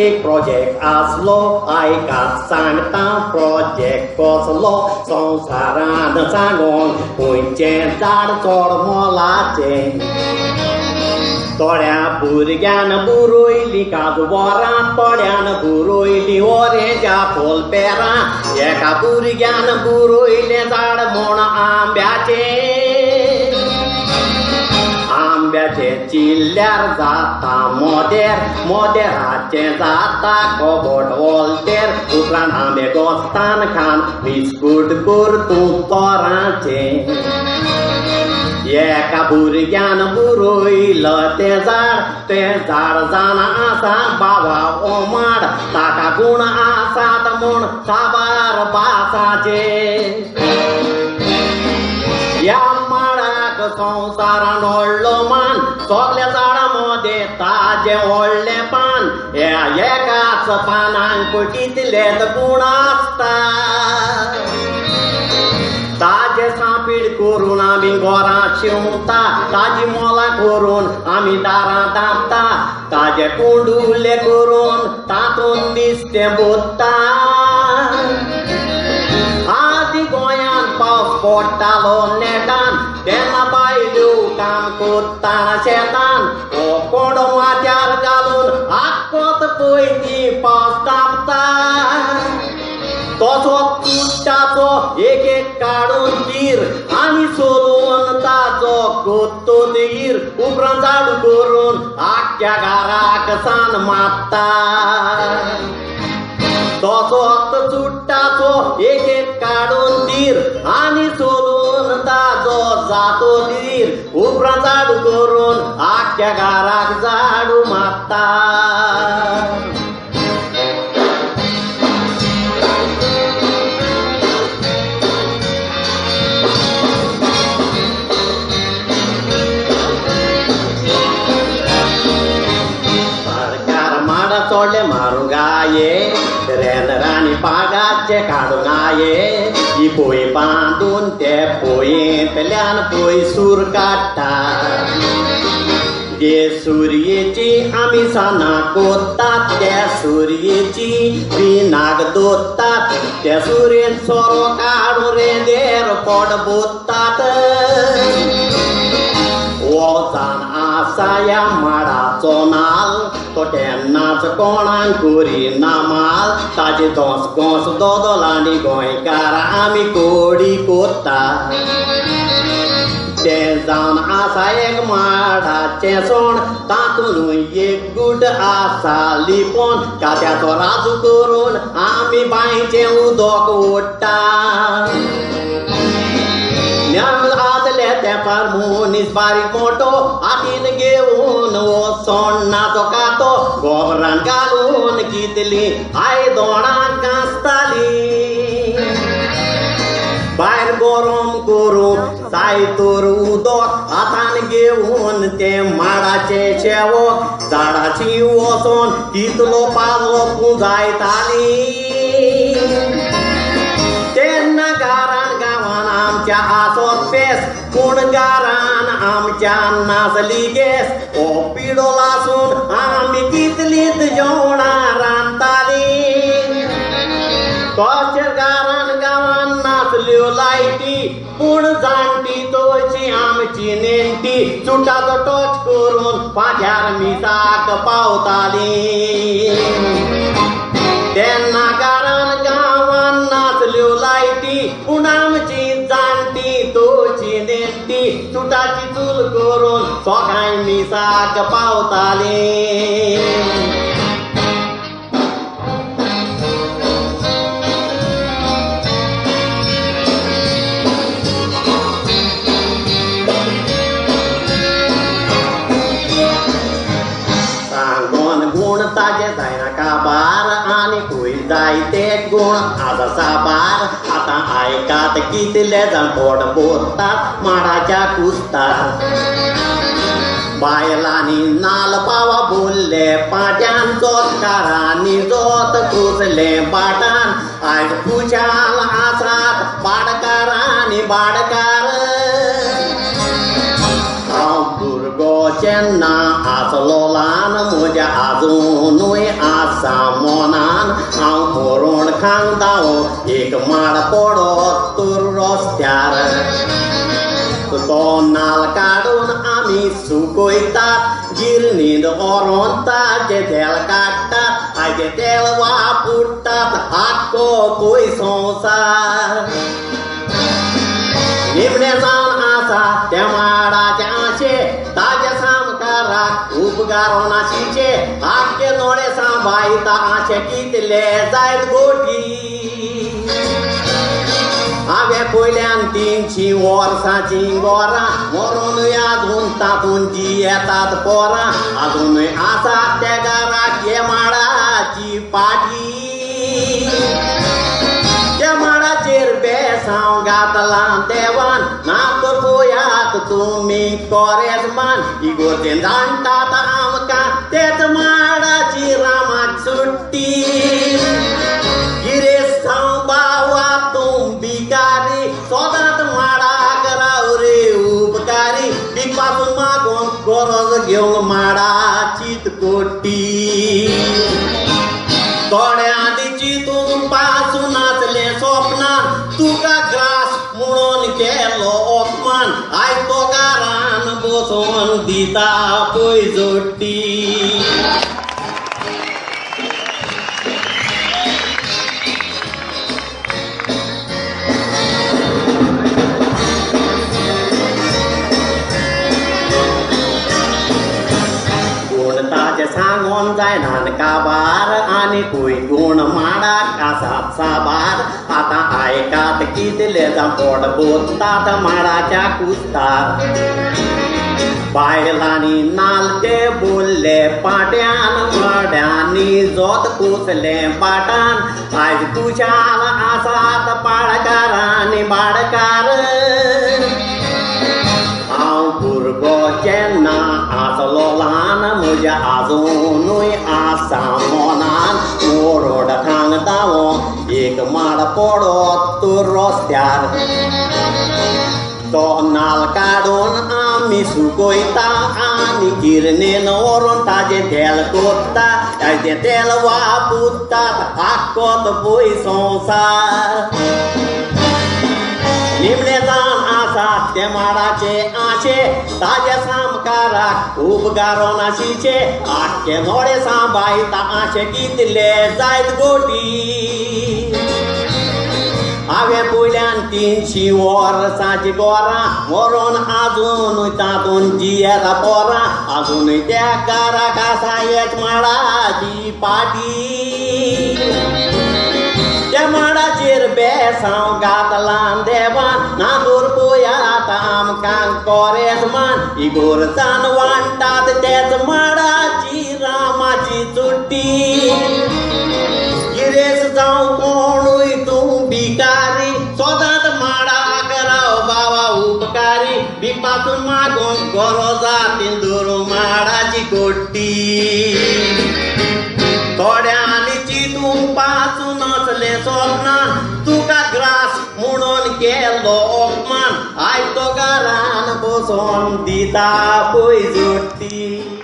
एक प्रोजेक्ट आसलो आयकात सांगता प्रोजेक्ट कसलो संवसारान सांगोन खंयचें झाड चड मोलाचें थोड्या भुरग्यान बुरोयली काजूबोरां थोड्यान बुरोयली ओरेंजा फुलपेरां एका भुरग्यान बुरोयलें झाड म्हूण आंब्याचें चिल्ल्यार जाता मोदेर मोदेराचें जाता कोबोट वोलतेर उपरांत आंबे गोस्तान खान बिस्कूट कर तूं तोराचें एका भुरग्यान बुरोयलं तें झाड जाना आसा बाबा ओमाड ताका गुण आसात म्हूण साबार बासाचे ह्या माडाक संवसारान व्हडलो मान सगल्या झाडां मदें ताजें व्हडलें पान ह्या एकाच पानांक कितलेच गुण आसता ताजे सापीड करून आमी घरां शिंवता ताजी मोलां करून आमी दारां धांपता ताजे कुंडुले करून तातूंत नुस्तें बोत्ता आदी गोंयांत पावस पडटालो नेटान तेन्ना बायल्यो काम कोत्ताना शेतान हो कोंडो माथ्यार घालून आख्खोच पयली पावस तापता तसो चुट्टाचो एक एक काडून तीर आनी सोलून ताचो कोत्तो तीर उपरांत झाडू करून आख्ख्या घराक सान मारता तसोच चुट्टाचो एक एक काडून तीर आनी सोलून ताचो जातो तीर उपरांत झाडू करून आख्ख्या घराक झाडू मारता सोडले मारूंक गाये रेंदरांनी पागाचे काडूंक आये ही पोय बांदून ते पोयेंतल्यान पयसूर काडटा जे सुर्येची आमी सान्नां कोत्तात त्या सुर्येची बिनाक दोत्तात त्या सुर्येन सोरो काडून रेंदेर पोट बोत्तात वोजान आसा ह्या माडाचो नाल तो केन्नाच कोणाक करिना माल ताजे धोस घोस दोदोलांनी गोंयकार आमी कोडी कोत्ता तें जावन आसा एक माडाचें सोण तातूंत एक गुट आसा लिपोन कात्याचो राजू करून आमी बांयचें उदक ओडटा आदले तेंपार मनीस बारीक मोठो हातीन घेवन वचोन नाचो कातो गोबरान घालून कितली आयदोणां घांसताली भायर गरम करून सायतोर उदक हातान घेवन तें माडाचें शेवक झाडाची वचोन कितलो पालो पुंजायताली तेन्ना घरान गांवान आमच्या आसोत फेस पूण घरान आमच्या नाचली गेस हो पिडो लासून आमी कितलींच जेवणां रांदताली कशें घरान गांवान नाचल्यो लायटी पूण जाणटी तोची आमची नेणटी चुटाचो टोच करून पांचार मिसाक पावताली तेन्ना घरान गांवान नाचल्यो लायटी पूण आमची जाणटी तोची नेणटी चुटाची चूल करून सकाळीं मिसाक पावताली गुण ताजे जायना काबार आनी खूय जायते गुण आसा साबार आतां आयकात कितले जाण पोट बोत्तात माडाच्या कुस्तार बायलांनी नाल पावा बोलले पाट्यान जोतकारांनी जोत कुसले बाटान आयज खुशाल आसात पाडकार आनी बाडकार हांव भुरगो जेन्ना आसलो ल्हान म्हज्या आजूनय आसा मनान हांव मरोण खांगतावो एक माड पडत तर रस्त्यार तो नाल काडून आमी सुकयतात गिरणींत व्हरोन ताचे तेल काडटात हाचे तेल वापरतात आख्खो पय संवसार निमणे जावन आसा त्या माडाचे आशे ताचे सामकाराक उपकारो नाशिचे आख्खे दोळे सांबाळटा आशे कितले जायत गोटी हांवें पयल्यान 300 वर्सांची गोरां मरून आजून तातूंत जी येतात पोरां आजूनय आसा त्या घराक हे माडाची पाटी त्या माडाचेर बेसांव घातलां देवान ना तर पळयात तुमी कोरेजमान इगोर्जेन जाणटात आमकां तेच माडाची रामाक सुट्टी गिरेस्तांव बावा तूं भिकारी सोदांत माडाक राव रे उपकारी भीक पासून मागोन गरज घेवंक माडाचीच कोट्टी थोड्या आदी चिंतून पासून नाचलें स्वप्नान तुका ग्रास म्हणून केलो अपमान आयज तो घरान बसोन दिता पळय जोडटी सांगोन जायना काबार आनी खूय गुण माडाक आसात साबार आतां आयकात कितले जावं पोट बोत्तात माडाच्या कुस्तार बायलांनी नालते बोलले पाट्यान मड्यांनी जोत कुसले पाटान आयज कुशाल आसात पाडकारांनी बाडकार हांव भुरगो जेन्ना आसलो ल्हान म्हज्या आजूनय आसा मनान मरोड खांगतावो एक माड पडत तर रस्त्यार तो नाल काडून आमी सुकयता आनी गिरणेन व्हरोन ताजें तेल कोत्ता ताजें तेल वापरतात आख्खोत पळय संवसार निमणे जावन आसा ते माडाचे आशे ताचे सामकाराक उपकारो नाशिचे आख्खे दोळे सांबाळटा आशे कितले जायत गोटी हांवें पयल्यान 300 वर्सांची गोरां मरोन आजूनय तातूंत जी येता पोरां आजूनय त्या घराक आसा हेच माडाची पाटी त्या माडाचेर बेसांव घातलां देवान ना तर पळयात आमकां कोरेजमान इगोर्जान वांटात तेच माडाची रामाची चुट्टी गिरेस जावं कोणूय तूं भिकारी सोदांत माडाक राव बाबा उपकारी भीक पासून मागोन गरजांत धरून माडाची कोट्टी थोड्यांनी चिंतून पासून नसलें स्वप्नान तुका ग्रास म्हणून केलो अपमान आयज तो घरान बसोन दिता पळय जोडटी